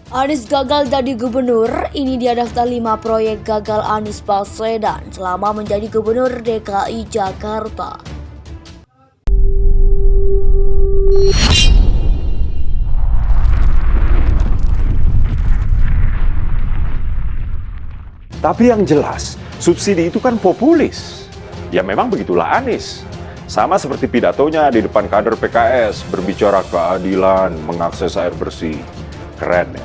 Anies gagal jadi gubernur, ini dia daftar 5 proyek gagal Anies Baswedan selama menjadi gubernur DKI Jakarta. Tapi yang jelas, subsidi itu kan populis. Ya memang begitulah Anies. Sama seperti pidatonya di depan kader PKS, berbicara keadilan, mengakses air bersih. Keren ya.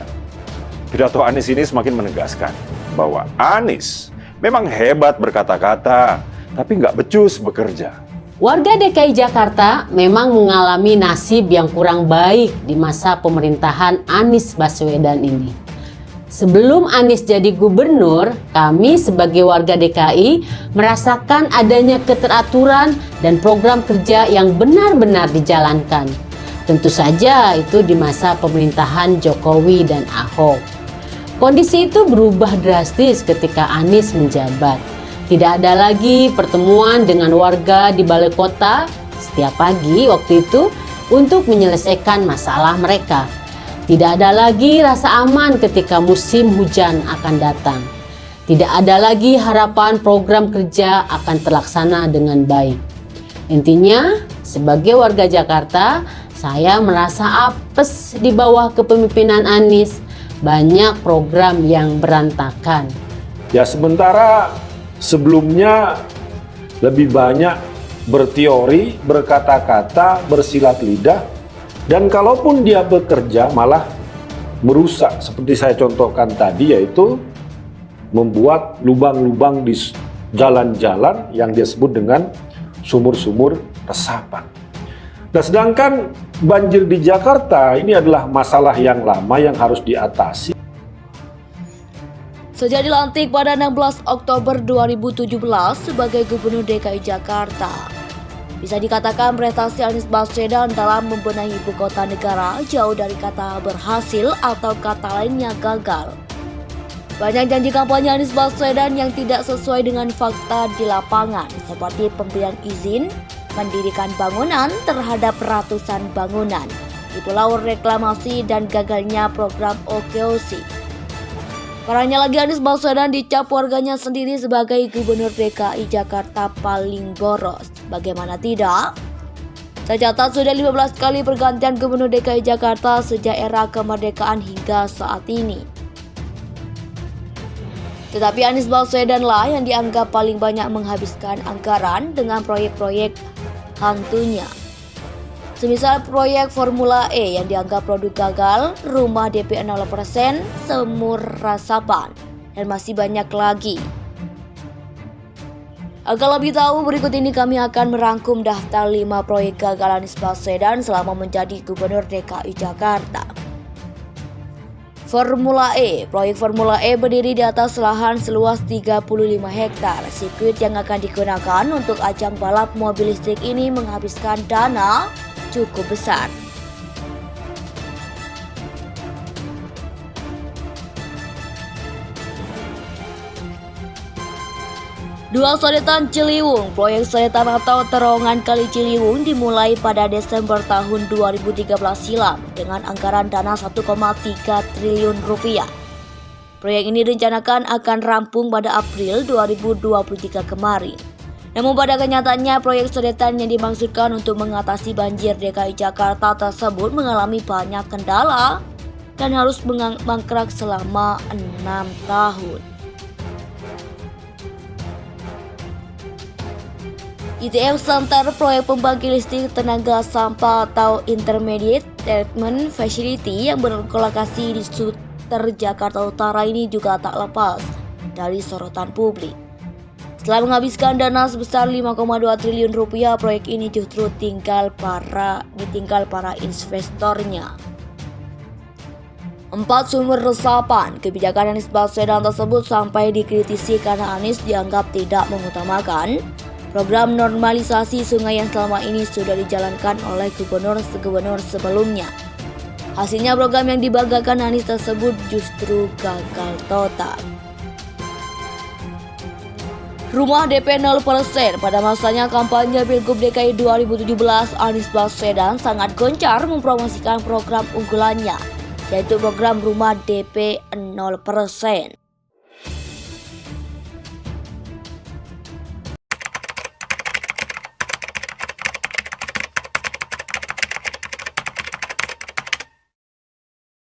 Pidato Anies ini semakin menegaskan bahwa Anies memang hebat berkata-kata, tapi nggak becus bekerja. Warga DKI Jakarta memang mengalami nasib yang kurang baik di masa pemerintahan Anies Baswedan ini. Sebelum Anies jadi gubernur, kami sebagai warga DKI merasakan adanya keteraturan dan program kerja yang benar-benar dijalankan. Tentu saja itu di masa pemerintahan Jokowi dan Ahok. Kondisi itu berubah drastis ketika Anies menjabat. Tidak ada lagi pertemuan dengan warga di balai kota setiap pagi waktu itu untuk menyelesaikan masalah mereka. Tidak ada lagi rasa aman ketika musim hujan akan datang. Tidak ada lagi harapan program kerja akan terlaksana dengan baik. Intinya, sebagai warga Jakarta, saya merasa apes di bawah kepemimpinan Anies. Banyak program yang berantakan. Ya sementara sebelumnya lebih banyak berteori, berkata-kata, bersilat lidah. Dan kalaupun dia bekerja malah merusak, seperti saya contohkan tadi, yaitu membuat lubang-lubang di jalan-jalan yang dia sebut dengan sumur-sumur resapan. Nah, sedangkan banjir di Jakarta ini adalah masalah yang lama yang harus diatasi. Sejak dilantik pada 16 Oktober 2017 sebagai Gubernur DKI Jakarta, bisa dikatakan prestasi Anies Baswedan dalam membenahi ibu kota negara jauh dari kata berhasil atau kata lainnya gagal. Banyak janji kampanye Anies Baswedan yang tidak sesuai dengan fakta di lapangan, seperti pemberian izin mendirikan bangunan terhadap ratusan bangunan di Pulau Reklamasi dan gagalnya program OKOC. Parahnya lagi, Anies Baswedan dicap warganya sendiri sebagai Gubernur DKI Jakarta paling boros. Bagaimana tidak? Saya catat sudah 15 kali pergantian Gubernur DKI Jakarta sejak era kemerdekaan hingga saat ini. Tetapi Anies Baswedan lah yang dianggap paling banyak menghabiskan anggaran dengan proyek-proyek hantunya. Semisal proyek Formula E yang dianggap produk gagal, rumah DP 0%, sumur resapan, dan masih banyak lagi. Agar lebih tahu, berikut ini kami akan merangkum daftar 5 proyek gagal Anies Baswedan selama menjadi Gubernur DKI Jakarta. Formula E. Proyek Formula E berdiri di atas lahan seluas 35 hektar. Sirkuit yang akan digunakan untuk ajang balap mobil listrik ini menghabiskan dana cukup besar. Dua Sodetan Ciliwung. Proyek sodetan atau terowongan Kali Ciliwung dimulai pada Desember tahun 2013 silam dengan anggaran dana 1,3 triliun rupiah. Proyek ini direncanakan akan rampung pada April 2023 kemarin. Namun pada kenyataannya proyek sodetan yang dimaksudkan untuk mengatasi banjir DKI Jakarta tersebut mengalami banyak kendala dan harus mangkrak selama 6 tahun. ITF Center, proyek pembangkit listrik tenaga sampah atau Intermediate Treatment Facility yang berlokasi di Suter, Jakarta Utara ini juga tak lepas dari sorotan publik. Setelah menghabiskan dana sebesar 5,2 triliun rupiah, proyek ini justru ditinggal para investornya. 4 sumur resapan. Kebijakan Anies Baswedan tersebut sampai dikritisi karena Anies dianggap tidak mengutamakan program normalisasi sungai yang selama ini sudah dijalankan oleh gubernur sebelumnya. Hasilnya program yang dibanggakan Anies tersebut justru gagal total. Rumah DP 0%. Pada masanya kampanye Pilgub DKI 2017, Anies Baswedan sangat gencar mempromosikan program unggulannya, yaitu program rumah DP 0%.